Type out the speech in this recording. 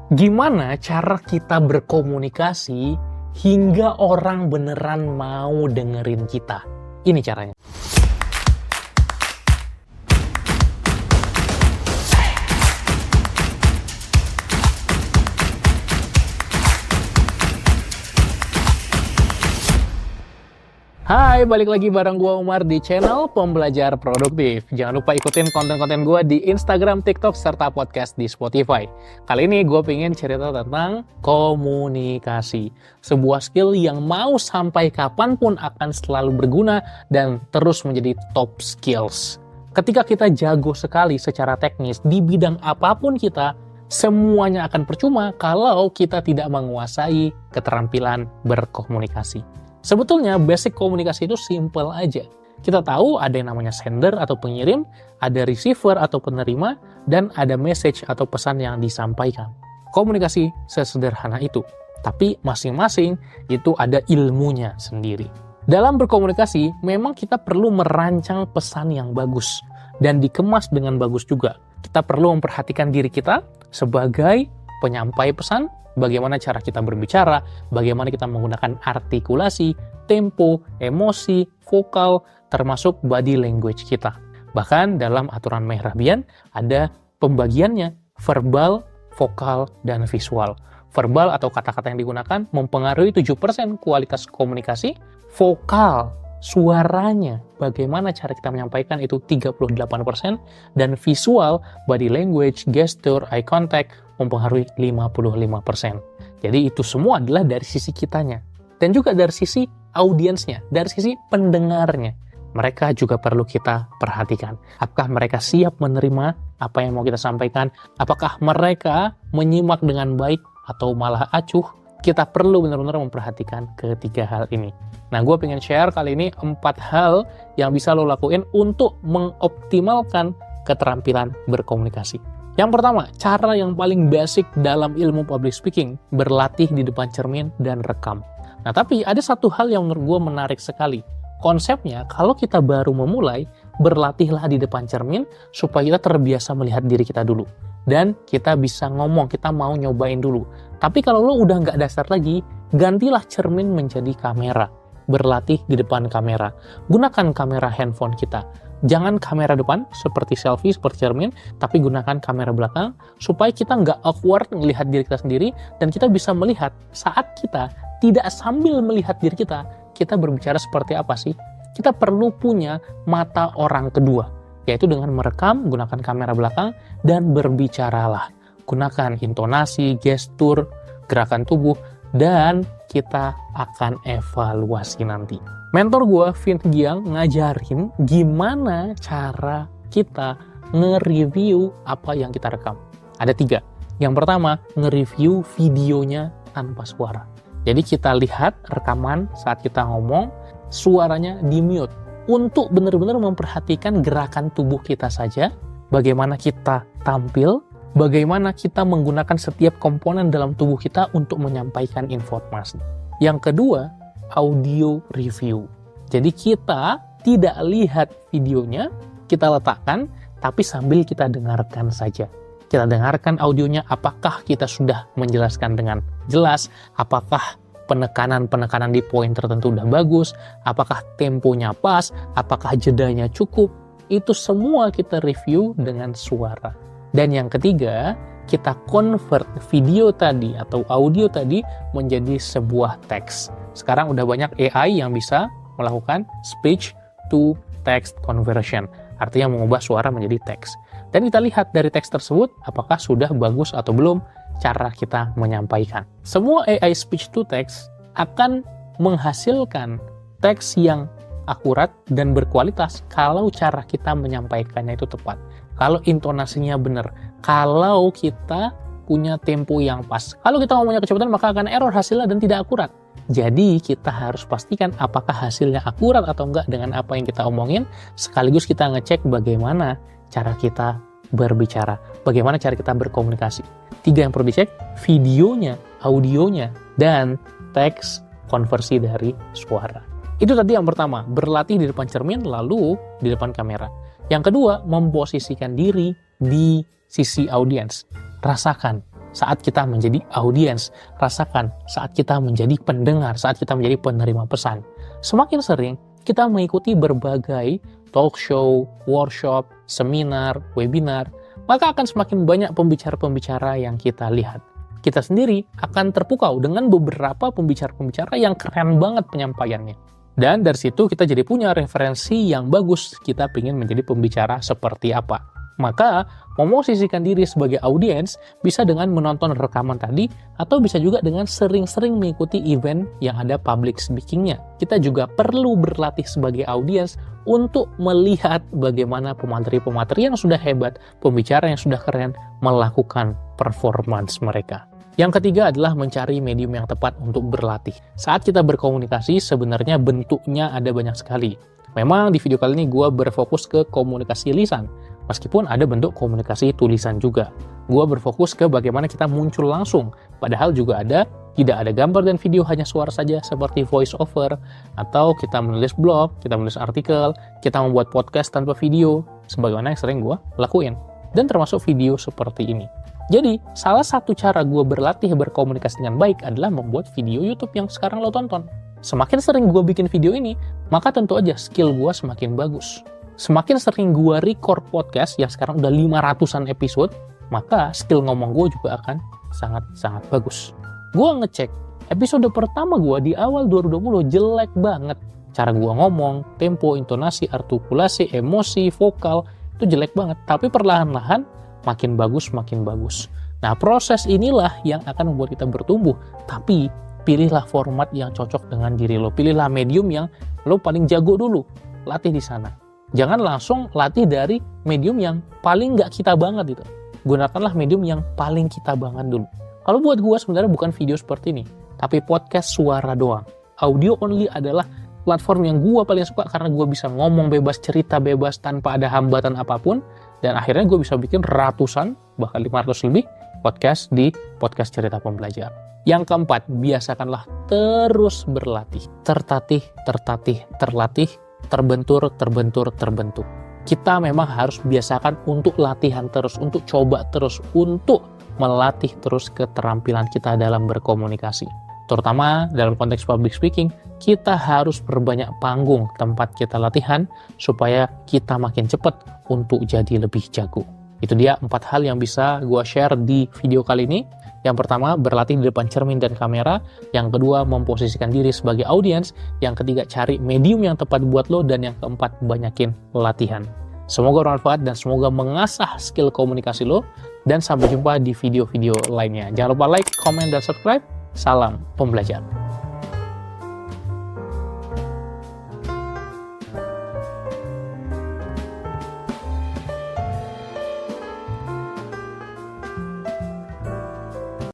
Gimana cara kita berkomunikasi hingga orang beneran mau dengerin kita? Ini caranya. Hai, balik lagi bareng gua Umar di channel Pembelajar Produktif. Jangan lupa ikutin konten-konten gua di Instagram, TikTok, serta podcast di Spotify. Kali ini gua pengen cerita tentang komunikasi. Sebuah skill yang mau sampai kapanpun akan selalu berguna dan terus menjadi top skills. Ketika kita jago sekali secara teknis di bidang apapun kita, semuanya akan percuma kalau kita tidak menguasai keterampilan berkomunikasi. Sebetulnya basic komunikasi itu simple aja. Kita tahu ada yang namanya sender atau pengirim, ada receiver atau penerima, dan ada message atau pesan yang disampaikan. Komunikasi sesederhana itu. Tapi masing-masing itu ada ilmunya sendiri. Dalam berkomunikasi, memang kita perlu merancang pesan yang bagus dan dikemas dengan bagus juga. Kita perlu memperhatikan diri kita sebagai penyampai pesan, bagaimana cara kita berbicara, bagaimana kita menggunakan artikulasi, tempo, emosi, vokal, termasuk body language kita. Bahkan dalam aturan Mehrabian ada pembagiannya, verbal, vokal, dan visual. Verbal atau kata-kata yang digunakan mempengaruhi 7% kualitas komunikasi, vokal, suaranya, bagaimana cara kita menyampaikan itu 38%, dan visual, body language, gesture, eye contact, mempengaruhi 55%. Jadi itu semua adalah dari sisi kitanya. Dan juga dari sisi audiensnya, dari sisi pendengarnya. Mereka juga perlu kita perhatikan. Apakah mereka siap menerima apa yang mau kita sampaikan? Apakah mereka menyimak dengan baik atau malah acuh? Kita perlu benar-benar memperhatikan ketiga hal ini. Nah, gue pengen share kali ini 4 hal yang bisa lo lakuin untuk mengoptimalkan keterampilan berkomunikasi. Yang pertama, cara yang paling basic dalam ilmu public speaking, berlatih di depan cermin dan rekam. Nah, tapi ada satu hal yang menurut gue menarik sekali. Konsepnya, kalau kita baru memulai, berlatihlah di depan cermin supaya kita terbiasa melihat diri kita dulu. Dan kita bisa ngomong, kita mau nyobain dulu. Tapi kalau lo udah nggak dasar lagi, gantilah cermin menjadi kamera. Berlatih di depan kamera. Gunakan kamera handphone kita. Jangan kamera depan, seperti selfie, seperti cermin, tapi gunakan kamera belakang, supaya kita nggak awkward melihat diri kita sendiri, dan kita bisa melihat saat kita tidak sambil melihat diri kita berbicara seperti apa sih? Kita perlu punya mata orang kedua, yaitu dengan merekam, gunakan kamera belakang, dan berbicaralah. Gunakan intonasi, gestur, gerakan tubuh, dan kita akan evaluasi nanti. Mentor gue, Vin Giang, ngajarin gimana cara kita nge-review apa yang kita rekam. Ada 3. Yang pertama, nge-review videonya tanpa suara. Jadi kita lihat rekaman saat kita ngomong, suaranya di-mute. Untuk benar-benar memperhatikan gerakan tubuh kita saja, bagaimana kita tampil, bagaimana kita menggunakan setiap komponen dalam tubuh kita untuk menyampaikan informasi. Yang kedua, audio review. Jadi kita tidak lihat videonya, kita letakkan, tapi sambil kita dengarkan saja. Kita dengarkan audionya, apakah kita sudah menjelaskan dengan jelas, apakah penekanan-penekanan di poin tertentu sudah bagus, apakah temponya pas, apakah jedanya cukup. Itu semua kita review dengan suara. Dan yang ketiga, kita convert video tadi atau audio tadi menjadi sebuah teks. Sekarang udah banyak AI yang bisa melakukan speech to text conversion, artinya mengubah suara menjadi teks. Dan kita lihat dari teks tersebut apakah sudah bagus atau belum cara kita menyampaikan. Semua AI speech to text akan menghasilkan teks yang akurat dan berkualitas kalau cara kita menyampaikannya itu tepat. Kalau intonasinya benar, kalau kita punya tempo yang pas. Kalau kita ngomongnya kecepatan, maka akan error hasilnya dan tidak akurat. Jadi kita harus pastikan apakah hasilnya akurat atau enggak dengan apa yang kita omongin, sekaligus kita ngecek bagaimana cara kita berbicara, bagaimana cara kita berkomunikasi. 3 yang perlu dicek, videonya, audionya, dan teks konversi dari suara. Itu tadi yang pertama, berlatih di depan cermin lalu di depan kamera. Yang kedua, memposisikan diri di sisi audiens. Rasakan saat kita menjadi audiens. Rasakan saat kita menjadi pendengar, saat kita menjadi penerima pesan. Semakin sering kita mengikuti berbagai talk show, workshop, seminar, webinar, maka akan semakin banyak pembicara-pembicara yang kita lihat. Kita sendiri akan terpukau dengan beberapa pembicara-pembicara yang keren banget penyampaiannya. Dan dari situ kita jadi punya referensi yang bagus, kita ingin menjadi pembicara seperti apa. Maka, memosisikan diri sebagai audiens bisa dengan menonton rekaman tadi, atau bisa juga dengan sering-sering mengikuti event yang ada public speaking-nya. Kita juga perlu berlatih sebagai audiens untuk melihat bagaimana pemateri-pemateri yang sudah hebat, pembicara yang sudah keren, melakukan performance mereka. Yang ketiga adalah mencari medium yang tepat untuk berlatih. Saat kita berkomunikasi, sebenarnya bentuknya ada banyak sekali. Memang di video kali ini gue berfokus ke komunikasi lisan, meskipun ada bentuk komunikasi tulisan juga. Gue berfokus ke bagaimana kita muncul langsung, padahal juga tidak ada gambar dan video, hanya suara saja seperti voice over, atau kita menulis blog, kita menulis artikel, kita membuat podcast tanpa video, sebagaimana yang sering gue lakuin, dan termasuk video seperti ini. Jadi, salah satu cara gue berlatih berkomunikasi dengan baik adalah membuat video YouTube yang sekarang lo tonton. Semakin sering gue bikin video ini, maka tentu aja skill gue semakin bagus. Semakin sering gue record podcast yang sekarang udah 500-an episode, maka skill ngomong gue juga akan sangat-sangat bagus. Gue ngecek, episode pertama gue di awal 2020 jelek banget. Cara gue ngomong, tempo, intonasi, artikulasi, emosi, vokal, itu jelek banget. Tapi perlahan-lahan, makin bagus. Nah, proses inilah yang akan membuat kita bertumbuh. Tapi, pilihlah format yang cocok dengan diri lo. Pilihlah medium yang lo paling jago dulu. Latih di sana. Jangan langsung latih dari medium yang paling nggak kita banget gitu. Gunakanlah medium yang paling kita banget dulu. Kalau buat gue sebenarnya bukan video seperti ini, tapi podcast suara doang. Audio only adalah platform yang gue paling suka karena gue bisa ngomong bebas, cerita bebas tanpa ada hambatan apapun, dan akhirnya gue bisa bikin ratusan, bahkan 500 lebih podcast di Podcast Cerita Pembelajar. Yang keempat, biasakanlah terus berlatih. Tertatih, terlatih, terbentur. Kita memang harus biasakan untuk latihan terus, untuk coba terus, untuk melatih terus keterampilan kita dalam berkomunikasi. Terutama dalam konteks public speaking, kita harus perbanyak panggung tempat kita latihan supaya kita makin cepat untuk jadi lebih jago. Itu dia 4 hal yang bisa gue share di video kali ini. Yang pertama, berlatih di depan cermin dan kamera. Yang kedua, memposisikan diri sebagai audiens. Yang ketiga, cari medium yang tepat buat lo. Dan yang keempat, banyakin latihan. Semoga bermanfaat dan semoga mengasah skill komunikasi lo. Dan sampai jumpa di video-video lainnya. Jangan lupa like, comment, dan subscribe. Salam pembelajar.